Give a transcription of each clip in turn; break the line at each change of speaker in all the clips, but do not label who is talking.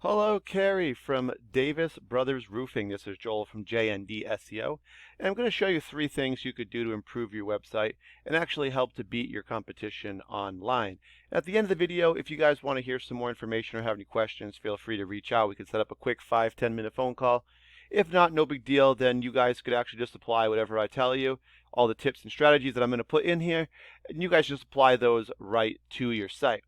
Hello, Kari from Davis Brothers Roofing. This is Joel from JND SEO, and I'm going to show you 3 things you could do to improve your website and actually help to beat your competition online. At the end of the video, if you guys want to hear some more information or have any questions, feel free to reach out. We can set up a quick 5-10 minute phone call. If not, no big deal. Then you guys could actually just apply whatever I tell you, all the tips and strategies that I'm going to put in here, and you guys just apply those right to your site.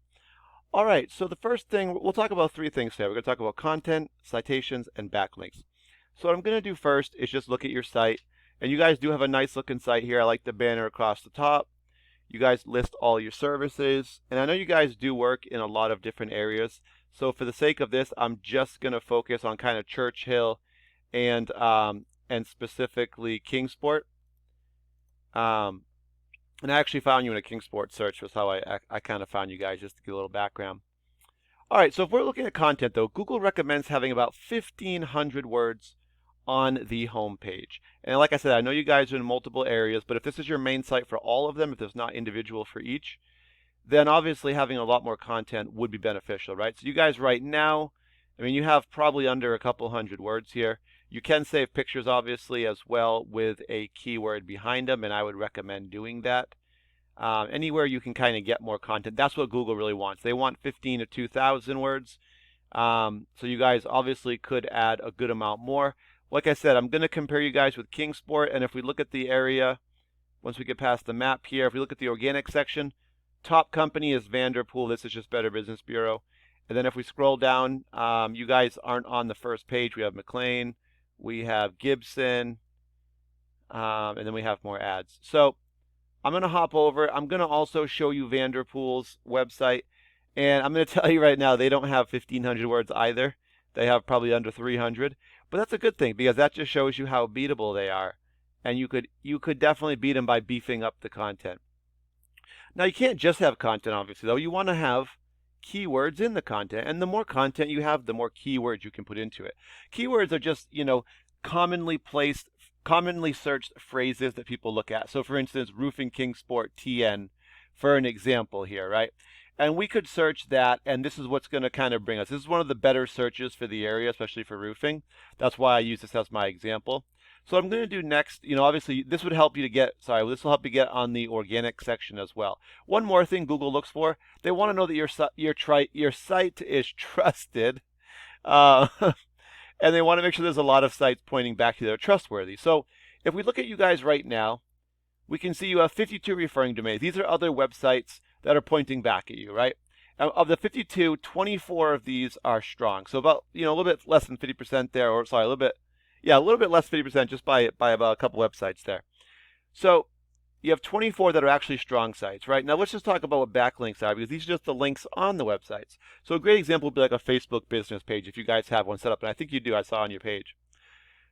All right, so the first thing, we'll talk about 3 things today. We're going to talk about content, citations, and backlinks. So what I'm going to do first is just look at your site. And you guys do have a nice looking site here. I like the banner across the top. You guys list all your services. And I know you guys do work in a lot of different areas. So for the sake of this, I'm just going to focus on kind of Churchill and specifically Kingsport. And I actually found you in a Kingsport search was how I kind of found you guys, just to give a little background. All right, so if we're looking at content though, Google recommends having about 1,500 words on the home page. And like I said, I know you guys are in multiple areas, but if this is your main site for all of them, if there's not individual for each, then obviously having a lot more content would be beneficial, right? So you guys right now, I mean, you have probably under a couple hundred words here. You can save pictures obviously as well with a keyword behind them, and I would recommend doing that. Anywhere you can kind of get more content, that's what Google really wants. They want 15 to 2,000 words. So you guys obviously could add a good amount more. Like I said, I'm going to compare you guys with Kingsport, and if we look at the area, once we get past the map here, if we look at the organic section, top company is Vanderpool. This is just Better Business Bureau. And then if we scroll down, you guys aren't on the first page. We have McLean, we have Gibson, and then we have more ads. So I'm going to hop over. I'm going to also show you Vanderpool's website. And I'm going to tell you right now, they don't have 1,500 words either. They have probably under 300. But that's a good thing because that just shows you how beatable they are. And you could definitely beat them by beefing up the content. Now, you can't just have content, obviously, though. You want to have keywords in the content. And the more content you have, the more keywords you can put into it. Keywords are just, commonly searched phrases that people look at. So for instance, roofing Kingsport TN for an example here, right? And we could search that, and this is what's going to kind of bring us. This is one of the better searches for the area, especially for roofing. That's why I use this as my example. So what I'm going to do next, obviously this would help you to get, this will help you get on the organic section as well. One more thing Google looks for, they want to know that your site is trusted. And they want to make sure there's a lot of sites pointing back to they're trustworthy. So if we look at you guys right now, we can see you have 52 referring domains. These are other websites that are pointing back at you, right? Of the 52, 24 of these are strong. So about, a little bit less than 50% there, or sorry, a little bit less than 50% just by about a couple websites there. So you have 24 that are actually strong sites, right? Now let's just talk about what backlinks are because these are just the links on the websites. So a great example would be like a Facebook business page if you guys have one set up, and I think you do, I saw on your page.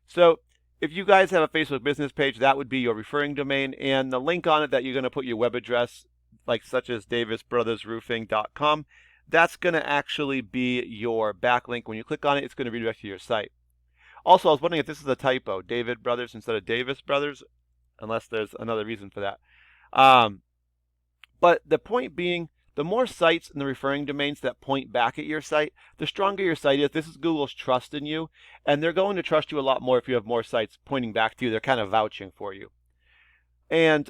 So if you guys have a Facebook business page, that would be your referring domain, and the link on it that you're going to put your web address, like such as davisbrothersroofing.com, that's going to actually be your backlink. When you click on it, it's going to redirect to your site. Also, I was wondering if this is a typo, David Brothers instead of Davis Brothers, unless there's another reason for that. But the point being, the more sites and the referring domains that point back at your site, the stronger your site is. This is Google's trust in you, and they're going to trust you a lot more if you have more sites pointing back to you. They're kind of vouching for you. And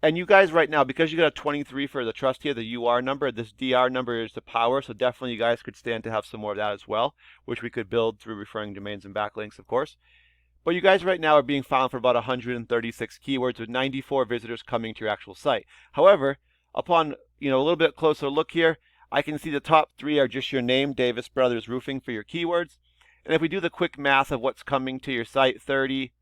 you guys right now, because you got a 23 for the trust here, the UR number, this DR number is the power, so definitely you guys could stand to have some more of that as well, which we could build through referring domains and backlinks, of course. But you guys right now are being found for about 136 keywords with 94 visitors coming to your actual site. However, upon a little bit closer look here, I can see the top 3 are just your name, Davis Brothers Roofing, for your keywords. And if we do the quick math of what's coming to your site, 30,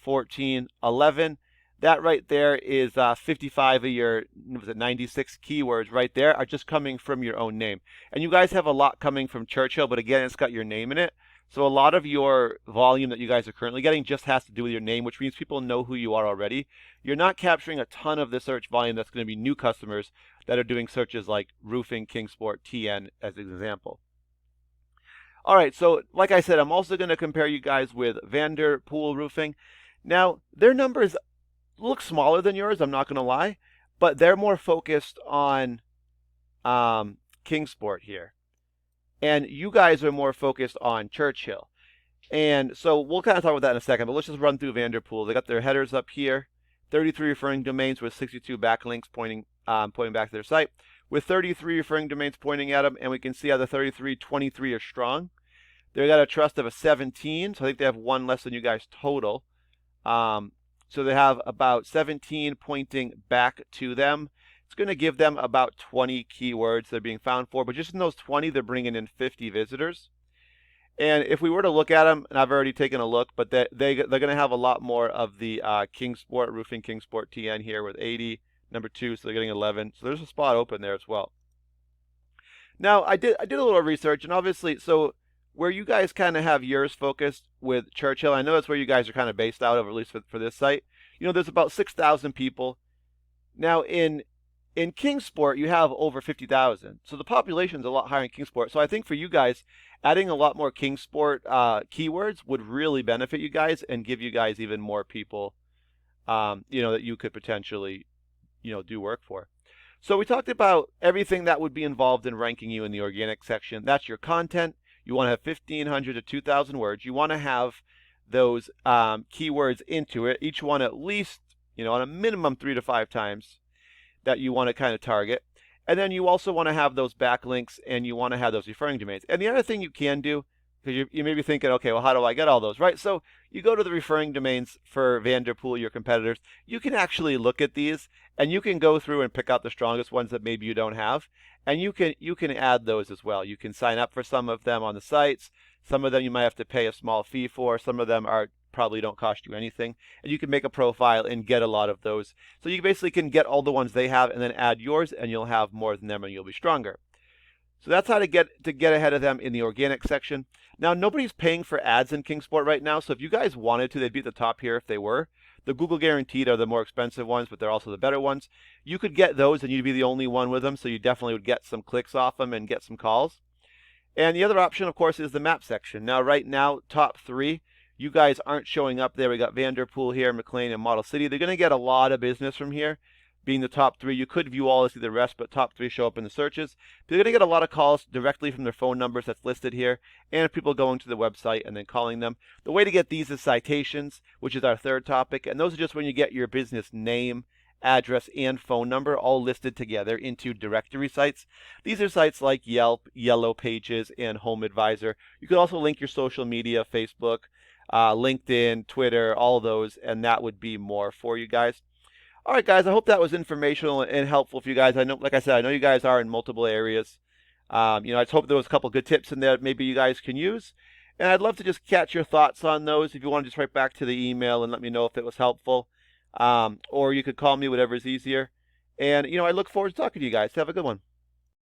14, 11, that right there is 55 of your 96 keywords right there are just coming from your own name. And you guys have a lot coming from Churchill, but again, it's got your name in it. So a lot of your volume that you guys are currently getting just has to do with your name, which means people know who you are already. You're not capturing a ton of the search volume that's going to be new customers that are doing searches like roofing Kingsport TN as an example. All right, so like I said, I'm also going to compare you guys with Vanderpool Roofing. Now, their numbers look smaller than yours, I'm not going to lie, but they're more focused on Kingsport here. and you guys are more focused on Churchill. And so we'll kind of talk about that in a second, but let's just run through Vanderpool. They got their headers up here, 33 referring domains with 62 backlinks pointing back to their site, with 33 referring domains pointing at them, and we can see how the 33, 23 are strong. They got a trust of a 17, so I think they have one less than you guys total. So they have about 17 pointing back to them. It's going to give them about 20 keywords they're being found for, but just in those 20, they're bringing in 50 visitors. And if we were to look at them, and I've already taken a look, but they're going to have a lot more of the Kingsport, Roofing Kingsport TN here with 80, number 2, so they're getting 11. So there's a spot open there as well. Now, I did a little research, and obviously, so where you guys kind of have yours focused with Churchill, I know that's where you guys are kind of based out of, at least for this site. You know, there's about 6,000 people. Now, in Kingsport, you have over 50,000. So the population's a lot higher in Kingsport. So I think for you guys, adding a lot more Kingsport keywords would really benefit you guys and give you guys even more people, that you could potentially, do work for. So we talked about everything that would be involved in ranking you in the organic section. That's your content. You want to have 1,500 to 2,000 words. You want to have those keywords into it, each one at least, on a minimum 3 to 5 times that you want to kind of target. And then you also want to have those backlinks and you want to have those referring domains. And the other thing you can do, because you may be thinking, okay, well, how do I get all those, right? So you go to the referring domains for Vanderpool, your competitors. You can actually look at these and you can go through and pick out the strongest ones that maybe you don't have. And you can add those as well. You can sign up for some of them on the sites. Some of them you might have to pay a small fee for. Some of them probably don't cost you anything. And you can make a profile and get a lot of those. So you basically can get all the ones they have and then add yours, and you'll have more than them and you'll be stronger. So that's how to get ahead of them in the organic section. Now, nobody's paying for ads in Kingsport right now, so if you guys wanted to, they'd be at the top here if they were. The Google Guaranteed are the more expensive ones, but they're also the better ones. You could get those and you'd be the only one with them, so you definitely would get some clicks off them and get some calls. And the other option, of course, is the map section. Now, right now, top 3, you guys aren't showing up there. We got Vanderpool here, McLean, and Model City. They're going to get a lot of business from here, being the top 3. You could view all, see the rest, but top 3 show up in the searches. They're going to get a lot of calls directly from their phone numbers that's listed here, and people going to the website and then calling them. The way to get these is citations, which is our third topic, and those are just when you get your business name, address, and phone number all listed together into directory sites. These are sites like Yelp, Yellow Pages, and Home Advisor. You could also link your social media, Facebook, LinkedIn, Twitter, all those, and that would be more for you guys. All right, guys, I hope that was informational and helpful for you guys. I know, like I said, I know you guys are in multiple areas. I just hope there was a couple good tips in there that maybe you guys can use. And I'd love to just catch your thoughts on those. If you want to just write back to the email and let me know if it was helpful. Or you could call me, whatever is easier. And, I look forward to talking to you guys. Have a good one.